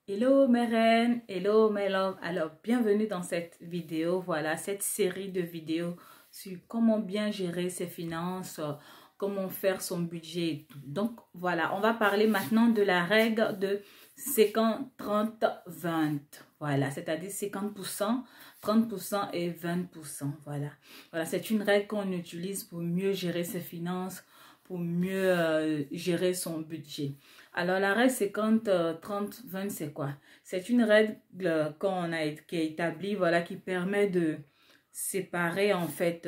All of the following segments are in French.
Hello mes reines, hello mes loves. Alors bienvenue dans cette vidéo, voilà cette série de vidéos sur comment bien gérer ses finances, comment faire son budget et tout. Donc voilà, on va parler maintenant de la règle de 50-30-20. Voilà, c'est-à-dire 50%, 30% et 20%. Voilà, voilà, c'est une règle qu'on utilise pour mieux gérer ses finances, pour mieux gérer son budget. Alors, la règle 50, 30, 20, c'est quoi? C'est une règle qui est établie, voilà, qui permet de séparer, en fait,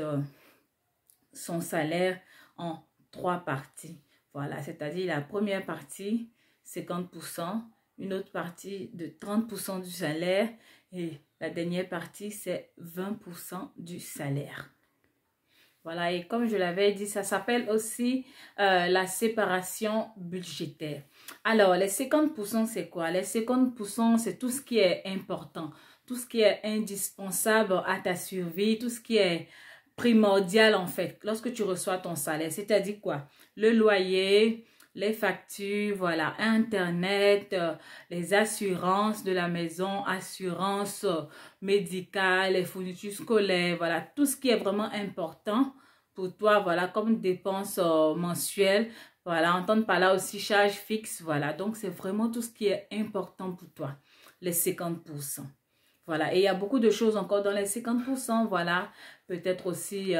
son salaire en trois parties. Voilà, c'est-à-dire la première partie, 50%, une autre partie de 30% du salaire et la dernière partie, c'est 20% du salaire. Voilà, et comme je l'avais dit, ça s'appelle aussi la séparation budgétaire. Alors, les 50%, c'est quoi? Les 50%, c'est tout ce qui est important, tout ce qui est indispensable à ta survie, tout ce qui est primordial en fait, lorsque tu reçois ton salaire. C'est-à-dire quoi? Le loyer, les factures, voilà, Internet, les assurances de la maison, assurances médicales, les fournitures scolaires, voilà, tout ce qui est vraiment important pour toi, voilà, comme dépenses mensuelles, voilà, entendre par là aussi charges fixes, voilà, donc c'est vraiment tout ce qui est important pour toi, les 50%. Voilà, et il y a beaucoup de choses encore dans les 50%, voilà, peut-être aussi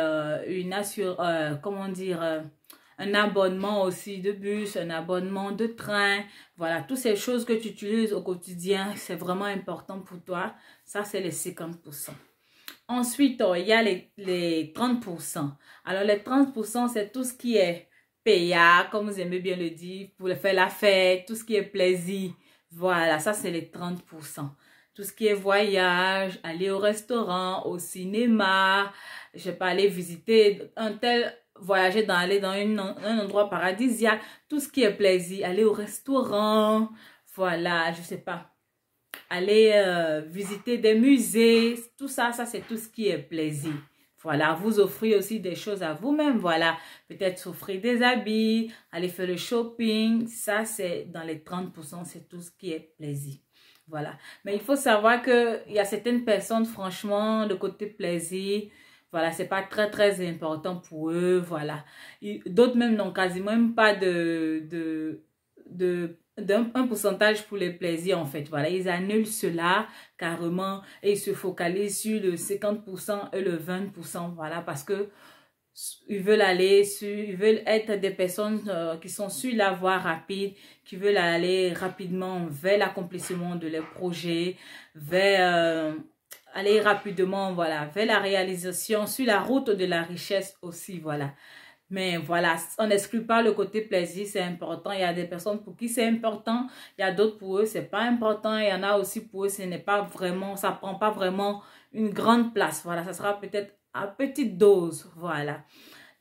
comment dire, un abonnement aussi de bus, un abonnement de train, voilà, toutes ces choses que tu utilises au quotidien, c'est vraiment important pour toi, ça c'est les 50%. Ensuite, il y a les 30%. Alors, les 30%, c'est tout ce qui est payable, comme vous aimez bien le dire, pour faire la fête, tout ce qui est plaisir. Voilà, ça, c'est les 30%. Tout ce qui est voyage, aller au restaurant, au cinéma, je sais pas, aller visiter un tel, aller dans un endroit paradisiaque, tout ce qui est plaisir, aller au restaurant, voilà, je sais pas, aller visiter des musées, tout ça, ça c'est tout ce qui est plaisir. Voilà, vous offrir aussi des choses à vous-même, voilà, peut-être s'offrir des habits, aller faire le shopping, ça c'est dans les 30%, c'est tout ce qui est plaisir. Voilà, mais il faut savoir que il y a certaines personnes, franchement, de côté plaisir, voilà, c'est pas très important pour eux, voilà. D'autres même n'ont quasiment même pas d'un pourcentage pour les plaisirs en fait. Voilà, ils annulent cela carrément et ils se focalisent sur le 50% et le 20%. Voilà, parce que ils veulent ils veulent être des personnes qui sont sur la voie rapide, qui veulent aller rapidement vers l'accomplissement de leurs projets, vers aller rapidement, voilà, vers la réalisation, sur la route de la richesse aussi, voilà. Mais voilà, on n'exclut pas le côté plaisir, c'est important. Il y a des personnes pour qui c'est important, il y a d'autres pour eux, c'est pas important. Il y en a aussi pour eux, ce n'est pas vraiment, ça prend pas vraiment une grande place. Voilà, ça sera peut-être à petite dose, voilà.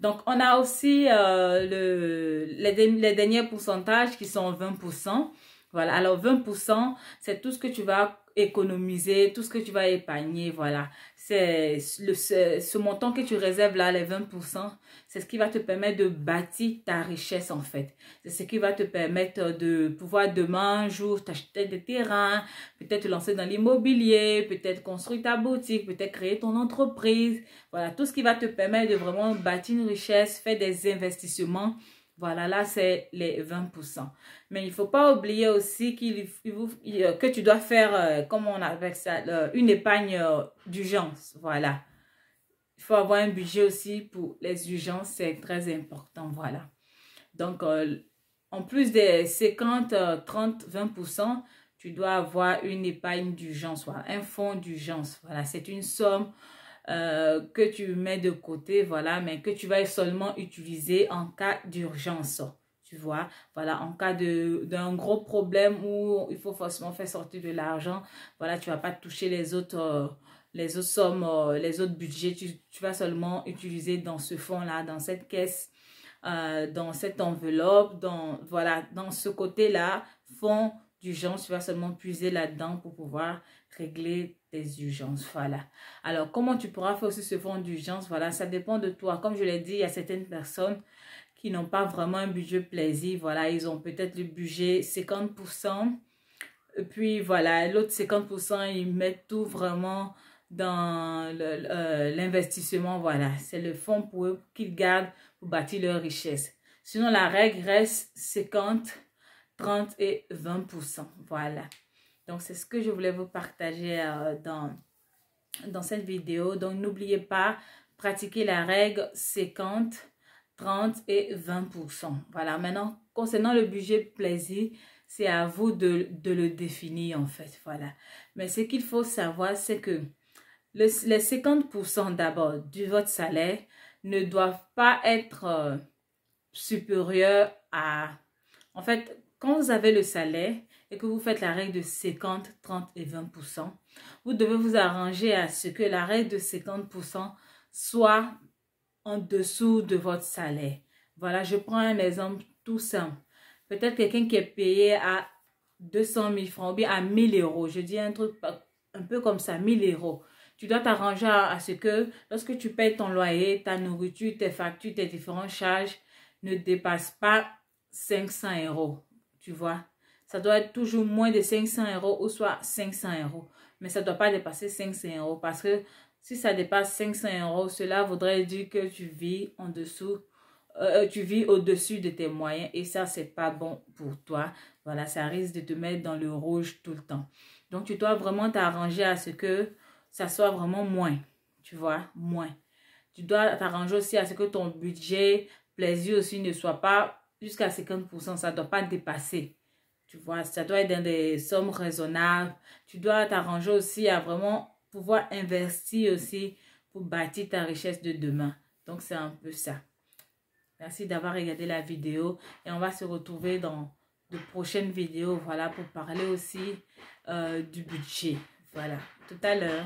Donc, on a aussi les derniers pourcentages qui sont 20%. Voilà, alors 20%, c'est tout ce que tu vas économiser, tout ce que tu vas épargner, voilà. C'est ce montant que tu réserves là, les 20%, c'est ce qui va te permettre de bâtir ta richesse en fait. C'est ce qui va te permettre de pouvoir demain un jour t'acheter des terrains, peut-être te lancer dans l'immobilier, peut-être construire ta boutique, peut-être créer ton entreprise. Voilà, tout ce qui va te permettre de vraiment bâtir une richesse, faire des investissements. Voilà, là, c'est les 20%. Mais il ne faut pas oublier aussi que tu dois faire, comment on appelle ça, une épargne d'urgence. Voilà. Il faut avoir un budget aussi pour les urgences, c'est très important. Voilà. Donc, en plus des 50, 30, 20%, tu dois avoir une épargne d'urgence, voilà, un fonds d'urgence. Voilà, c'est une somme que tu mets de côté, voilà, mais que tu vas seulement utiliser en cas d'urgence, tu vois, voilà, en cas d'un gros problème où il faut forcément faire sortir de l'argent, voilà, tu vas pas toucher les autres sommes, les autres budgets, tu vas seulement utiliser dans ce fonds-là, dans cette caisse, dans cette enveloppe, voilà, dans ce côté-là, fonds d'urgence, tu vas seulement puiser là-dedans pour pouvoir régler tes urgences, voilà. Alors, comment tu pourras faire aussi ce fonds d'urgence? Voilà, ça dépend de toi. Comme je l'ai dit, il y a certaines personnes qui n'ont pas vraiment un budget plaisir. Voilà, ils ont peut-être le budget 50%, Et puis voilà, l'autre 50%, ils mettent tout vraiment dans l'investissement. Voilà, c'est le fonds pour eux qu'ils gardent pour bâtir leur richesse. Sinon, la règle reste 50, 30 et 20%. Voilà. Donc, c'est ce que je voulais vous partager dans cette vidéo. Donc, n'oubliez pas, pratiquer la règle 50, 30 et 20%. Voilà. Maintenant, concernant le budget plaisir, c'est à vous de le définir en fait. Voilà. Mais ce qu'il faut savoir, c'est que les 50% d'abord de votre salaire ne doivent pas être supérieurs à... En fait, quand vous avez le salaire et que vous faites la règle de 50, 30 et 20%, vous devez vous arranger à ce que la règle de 50% soit en dessous de votre salaire. Voilà, je prends un exemple tout simple. Peut-être quelqu'un qui est payé à 200 000 francs ou bien à 1000 euros. Je dis un truc un peu comme ça, 1000 euros. Tu dois t'arranger à ce que lorsque tu payes ton loyer, ta nourriture, tes factures, tes différentes charges ne dépassent pas 500 euros. Tu vois, ça doit être toujours moins de 500 euros ou soit 500 euros. Mais ça ne doit pas dépasser 500 euros parce que si ça dépasse 500 euros, cela voudrait dire que tu vis en dessous. Tu vis au-dessus de tes moyens et ça, c'est pas bon pour toi. Voilà, ça risque de te mettre dans le rouge tout le temps. Donc, tu dois vraiment t'arranger à ce que ça soit vraiment moins. Tu vois, moins. Tu dois t'arranger aussi à ce que ton budget, plaisir aussi ne soit pas jusqu'à 50%. Ça ne doit pas dépasser. Tu vois, ça doit être dans des sommes raisonnables. Tu dois t'arranger aussi à vraiment pouvoir investir aussi pour bâtir ta richesse de demain. Donc, c'est un peu ça. Merci d'avoir regardé la vidéo et on va se retrouver dans de prochaines vidéos, voilà, pour parler aussi du budget. Voilà, tout à l'heure.